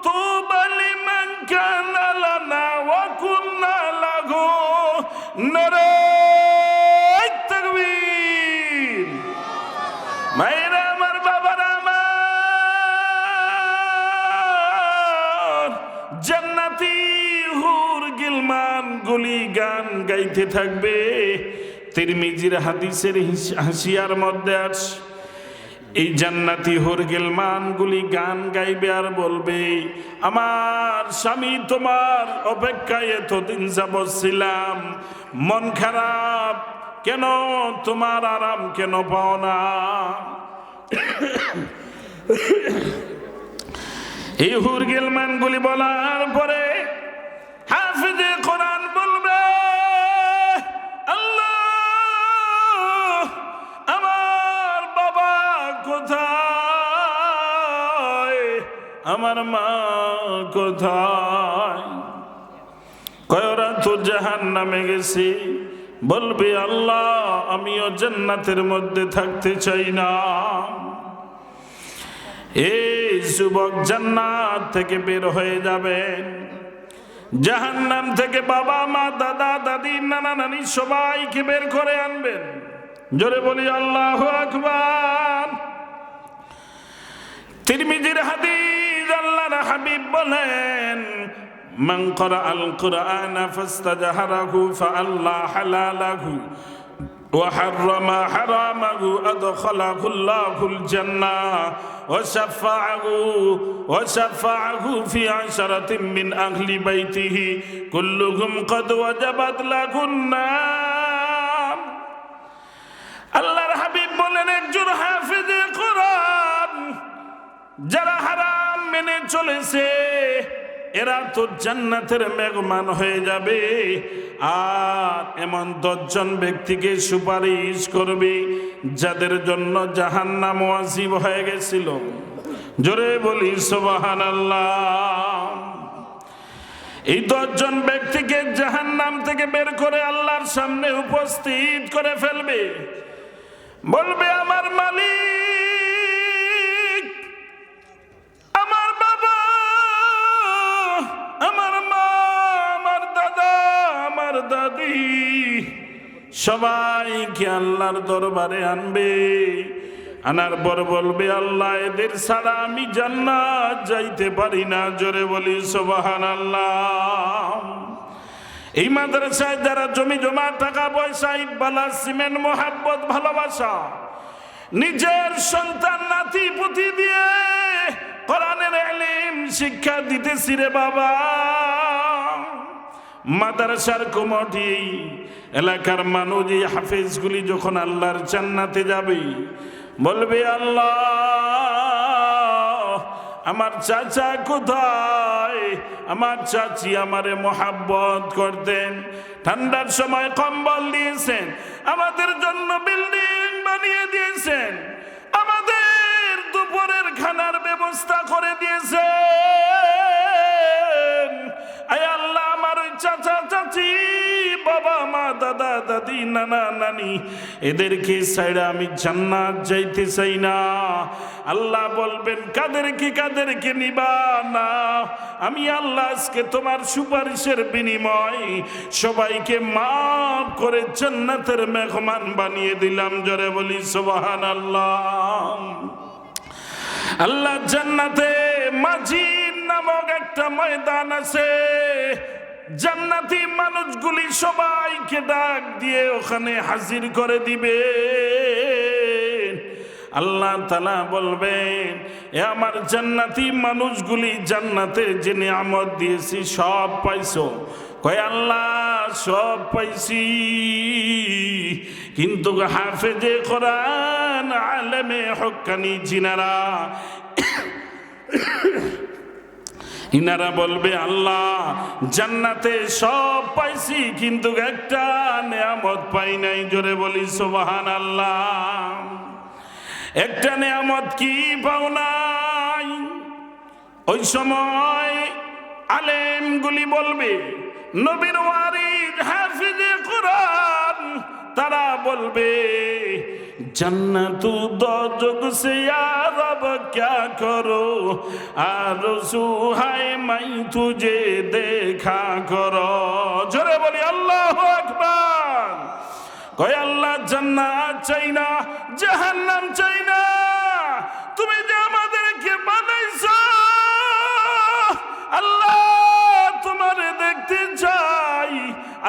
তুবা লিমান কানা লানা ওয়া কুন্না লাহু নারায়ে তাকবীর। মায়েরা আমার, বাবারা আমার, জান্নাতি হুর গিলমান গুলি গান গাইতে থাকবে। তিরমিজির হাদিসের হাসিয়ার মধ্যে আছে, এই জান্নাতি হুর গিলমানগুলি গান গাইবে আর বলবে আমার স্বামী তোমার অপেক্ষায় এতদিন যাবৎ ছিলাম, মন খারাপ কেন? তোমার আরাম কেন পাও না? এই হুর গিলমানগুলি বলার পরে হাফেজে কোরআন বলবে কোথায়, আমার মা কোথায়? কয়রা তো জাহান্নামে গেছি। বলবে আল্লাহ আমিও জান্নাতের মধ্যে থাকতে চাই না। এই যুবক জান্নাত থেকে বের হয়ে যাবেন, জাহান্নাম থেকে বাবা মা দাদা দাদি নানা নানি সবাইকে বের করে আনবেন। জোরে বলি আল্লাহু আকবার। তিরমিজির হাদিস, আল্লাহর হাবিব বলেন মান ক্বারাআল কুরআনা ফাস্তাজহারাহু ফাআল্লা হালালাহু ওয়া হাররামা হারামাহু আদখালাহু আল্লাহুল জান্নাহ ওয়া শাফাআহু ফি আশরাতিন মিন আহলি বাইতিহি কুল্লুহুম ক্বাদ ওয়াজাবাত লাহুন নার। আল্লাহর হাবিব বলেন একজন হাফেজে কোরআন যারা হারাম মেনে চলেছে এরা তো জান্নাতের মেহমান হয়ে যাবে। আর এমন 10 জন ব্যক্তিকে সুপারিশ করবে যাদের জন্য জাহান্নাম ওয়াজিব হয়ে গেছিল। জোরে বলি সুবহানাল্লাহ। এই 10 জন ব্যক্তিকে জাহান্নাম থেকে বের করে আল্লাহর সামনে উপস্থিত করে ফেলবে। বলবে আমার মালিক, আমার বাবা, আমার মা, আমার দাদা, আমার দাদি সবাইকে আল্লাহর দরবারে আনবে। আনার পর বলবে আল্লাহ এদের ছাড়া আমি জান্নাত যাইতে পারি না। জোরে বলি সুবহানাল্লাহ। এই মাদ্রাসায় যারা জমি জমা টাকা পয়সা ইট বালা সিমেন্ট মোহাব্বত ভালোবাসা নিজের সন্তান নাতি পুতি দিয়ে কোরআনের ইলম শিক্ষা দিতেছি রে বাবা, মাদ্রাসার কমিটি এলাকার মানুষ এই হাফেজগুলি যখন আল্লাহর জান্নাতে যাবে বলবে আল্লাহ আমার চাচা কোথায়? আমার চাচি আমারে মোহাব্বত করতেন, ঠান্ডার সময় কম্বল দিয়েছেন, আমাদের জন্য বিল্ডিং বানিয়ে দিয়েছেন, আমাদের দুপুরের খানার ব্যবস্থা করে দিয়েছেন। আয় আল্লাহ আমার ওই চাচা চাচি, বাবা মা, দাদা দাদি, নানা নানি, এদেরকে ছাইড়া আমি জান্নাত যাইতে চাই না। আল্লাহ বলবেন কাদেরকে নিবা না? আমি আল্লাহ আজকে তোমার সুপারিশের বিনিময় সবাইকে মাফ করে জান্নাতের মেহমান বানিয়ে দিলাম। জোরে বলি সুবহানাল্লাহ। আল্লাহ জান্নাতে মাজিদ নামক একটা ময়দান আছে, জান্নাতি মানুষগুলি সবাইকে ডাক দিয়ে ওখানে হাজির করে দিবে। আল্লাহ তাআলা বলবেন, এ আমার জান্নাতি মানুষগুলি, জান্নাতে যে নিয়ামত দিয়েছি সব পাইছো? কয় আল্লাহ সব পাইছি, কিন্তু হাফেজে কোরআন, আলেমে হক্কানি জিনারা, ইনারা বলবে আল্লাহ জান্নাতে সব পাইছি কিন্তু একটা নিয়ামত পাই নাই। জোরে বলি সুবহানাল্লাহ। একটা নিয়ামত কি পাও নাই? ওই সময় আলেমগুলি বলবে, নবীর ওয়ারিস হাফিজে কোরআন, তারা বলবে जन्नतु दोजख से या रब क्या करो आरज़ू है मैं तुझे देखा करो। जोरे बोली अल्लाहु अकबर। कोई अल्लाह जन्नत चाই না, জাহান্নাম চাই না, তুমি যে আমাদেরকে বানাইছো আল্লাহ তোমারে দেখতে চাই।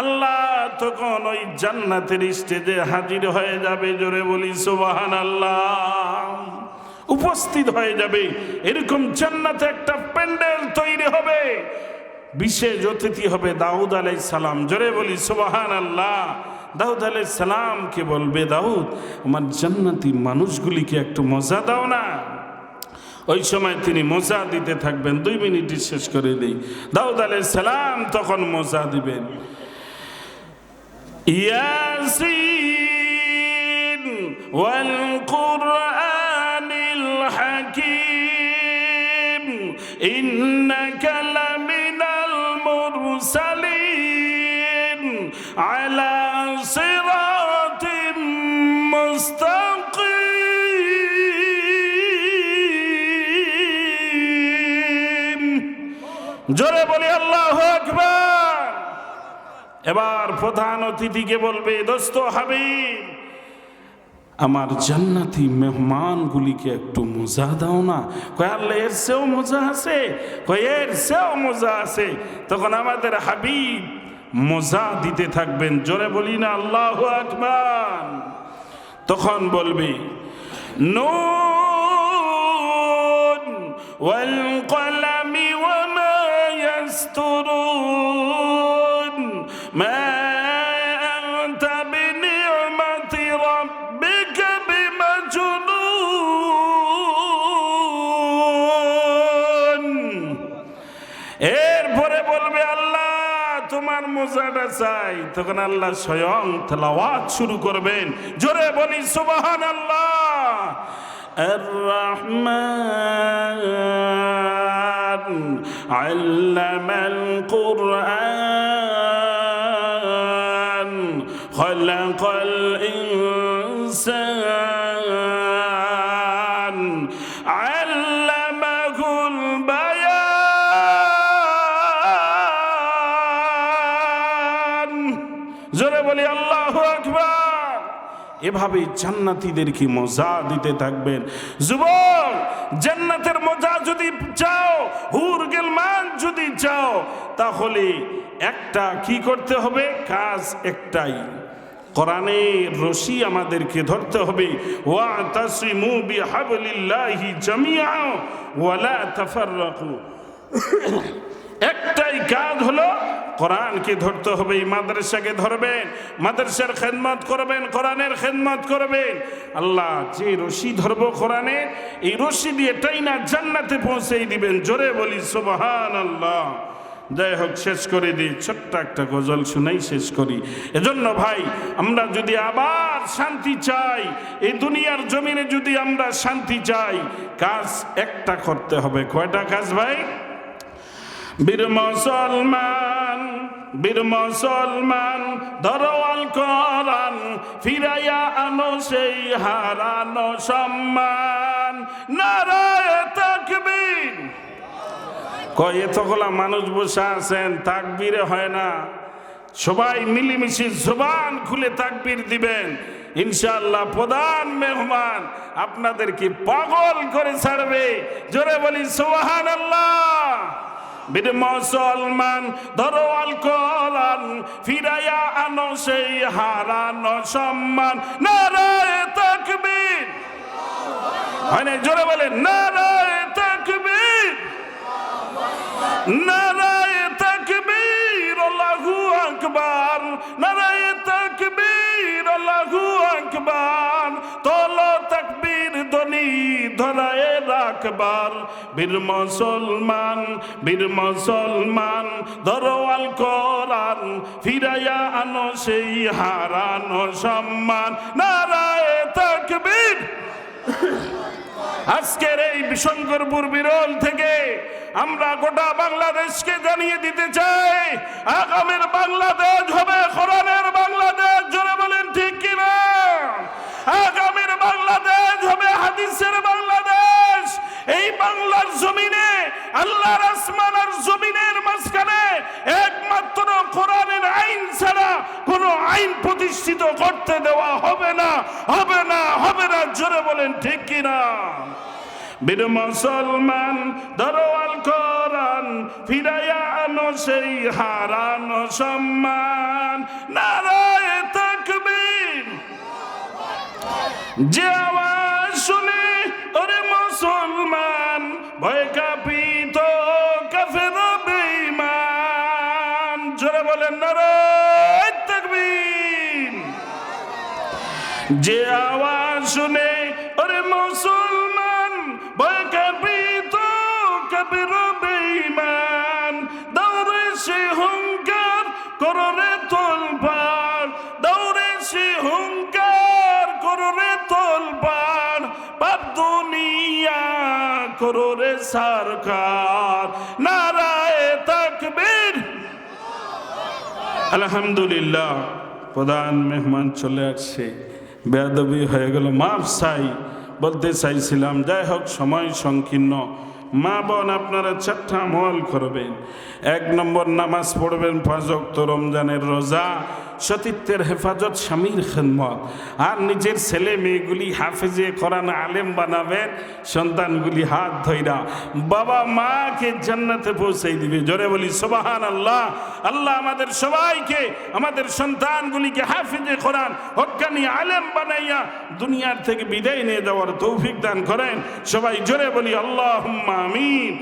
আল্লাহ তখন ওই জান্নাতের স্টেজে হাজির হয়ে যাবে। জোরে বলি সুবহানাল্লাহ। উপস্থিত হয়ে যাবে। এরকম জান্নাতে একটা প্যান্ডেল তৈরি হবে, বিশেষ অতিথি হবে দাউদ আলাইহিস সালাম। জোরে বলি সুবহানাল্লাহ। দাউদ আলাইহিস সালামকে বলবে, দাউদ আমার জান্নাতি মানুষগুলিকে একটু মজা দাও না। ওই সময় তিনি মজা দিতে থাকবেন। 2 মিনিটই শেষ করে দেই। দাউদ আলাইহিস সালাম তখন মজা দিবেন। ইয়াসিন ওয়াল কুরআনিল হাকীম ইন্নাকা লামিনাল মুরসালিন আলা সিরাতিম মুস্তাকিম। জোরে বলি আল্লাহু আকবার। এবার প্রধান অতিথিকে বলবে, দোস্ত হাবিব আমার জান্নাতি মেহমানগুলিকে একটু মজা দাও না। কয় আল্লাহ এর সেও মজা আছে? কয় এর সেও মজা আছে। তখন আমাদের হাবিব মজা দিতে থাকবেন। জোরে বলি না আল্লাহু আকবার। তখন বলবে, নুন ওয়াল কলামি ওয়া মা ইয়াসতুরুন মা আনতা বিনি'মাতি রাব্বিকা বিমাজনুন। এরপরে বলবে আল্লাহ তোমার মজাটা চাই। তখন আল্লাহ স্বয়ং তেলাওয়াত শুরু করবেন। জোরে বলি সুবহানাল্লাহ। আর-রহমান আল্লামাল কুরআন খালাকাল ইনসান আল্লামাহুল বায়ান। জোরে বলি আল্লাহু আকবার। এভাবে জান্নাতীদেরকে মজা দিতে থাকবেন। যুবক জান্নাতের মজা যদি চাও, হুর গিলমান যদি চাও, তাহলে একটা কি করতে হবে? কাজ একটাই, কোরআনের রশি আমাদেরকে ধরতে হবে। ওয়াতাসিমু বিহাবলিল্লাহি জামিআ ওয়া লা তাফাররাকু। একটাই কাজ হলো কোরআনকে ধরতে হবে, এই মাদ্রাসাকে ধরবেন, মাদ্রাসার খেদমত করবেন, কোরআনের খেদমত করবেন। আল্লাহ যে রশি ধরবো কোরআনের, এই রশি দিয়ে টাইনা জান্নাতে পৌঁছে দিবেন। জোরে বলি সুবহানাল্লাহ। যাই হোক, শেষ করে দিই, ছোট্ট একটা গজল শুনাই শেষ করি। এজন্য ভাই, আমরা যদি আবার শান্তি চাই, এই দুনিয়ার জমিনে যদি আমরা শান্তি চাই, কাজ একটা করতে হবে। কয়টা কাজ ভাই? বীর মুসলমান, বীর মুসলমান, ধরো আল কোরআন, ফিরাইয়া আনো সেই হারানো সম্মান। নারায়ে তাকবীর। কয় এতগুলা মানুষ বসে আছেন, তাকবীরে হয় না। সবাই মিলেমিশে জবান খুলে তাকবীর দিবেন, ইনশাআল্লাহ প্রধান মেহমান আপনাদেরকে পাগল করে ছাড়বে। জোরে বলি সুবহানাল্লাহ। বীর মুসলমান, ধরো আল কোরআন, ফিরাইয়া আনো সেই হারানো সম্মান। নারায়ে তাকবীর। মানে জোরে বলেন নারায়ে তাকবীর, নারায়ে তাকবীর, আল্লাহু আকবার, নারায়ে তাকবীর, আল্লাহু আকবার। তোলো তাকবীর ধ্বনি ধরায়ে রাখবার। বীর মুসলমান, বীর মুসলমান, ধরো আল কোরআন, ফিরাইয়া আনো সেই হারানো সম্মান। নারায়ে তাকবীর। আজকের এই শঙ্করপুর বিরল থেকে আমরা গোটা বাংলাদেশকে জানিয়ে দিতে চাই, আগামীর বাংলাদেশ হবে কোরআনের বাংলাদেশ। জোরে বলেন ঠিক কিনা? আগামীর বাংলাদেশ হবে হাদিসের বাংলাদেশ। এই বাংলার জমিনে, আল্লাহর আসমান আর জমিনের মাঝখানে একমাত্র কোরআনের আইন ছাড়া কোনো আইন প্রতিষ্ঠিত করতে দেওয়া হবে না, হবে না, হবে না। জোরে বলেন ঠিক কিনা? বীর মুসলমান, ধরো আল কোরআন, ফিরাইয়া আনো সেই হারানো সম্মান। নারায়ে তাকবীর। যে আওয়াজ শুনে ওরে মুসলমান, ভয় কাঁপিত কাফের বেঈমান। জোরে বলেন নারায়ে তাকবীর। যে আওয়াজ শুনে ওরে মুসলমান, ভয় কাঁপিত কাফের বেঈমান। দৌড়ে সে হুঙ্কার করো রে তোলপাড়, দৌড়ে সে হুঙ্কার করো রে তোলপাড়। পাপ দুনিয়া করো রে সরকার। নারায়ে তাকবীর। আলহামদুলিল্লাহ, প্রধান মেহমান চলে আসছে, বেয়াদবি হয়ে গেল, মাফ চাই, বলতে চাইছিলাম। যাই হোক, সময় সংকীর্ণ। মা বোন, আপনারা 4টা আমল করবেন। 1 নম্বর, নামাজ পড়বেন 5 ওয়াক্ত, রমজানের রোজা, সতীত্বের হেফাজত, স্বামীর খেদমত। আর নিজের ছেলে মেয়েগুলি হাফেজে কোরআন আলেম বানাবেন, সন্তানগুলি হাত ধইরা বাবা মাকে জান্নাতে পৌঁছে দিবে। জোরে বলি সুবহানাল্লাহ। আল্লাহ আমাদের সবাইকে, আমাদের সন্তানগুলিকে হাফেজে কোরআন, হক্কানি আলেম বানাইয়া দুনিয়ার থেকে বিদায় নিয়ে যাওয়ার তৌফিক দান করেন। সবাই জোরে বলি আল্লাহুম্মা আমিন।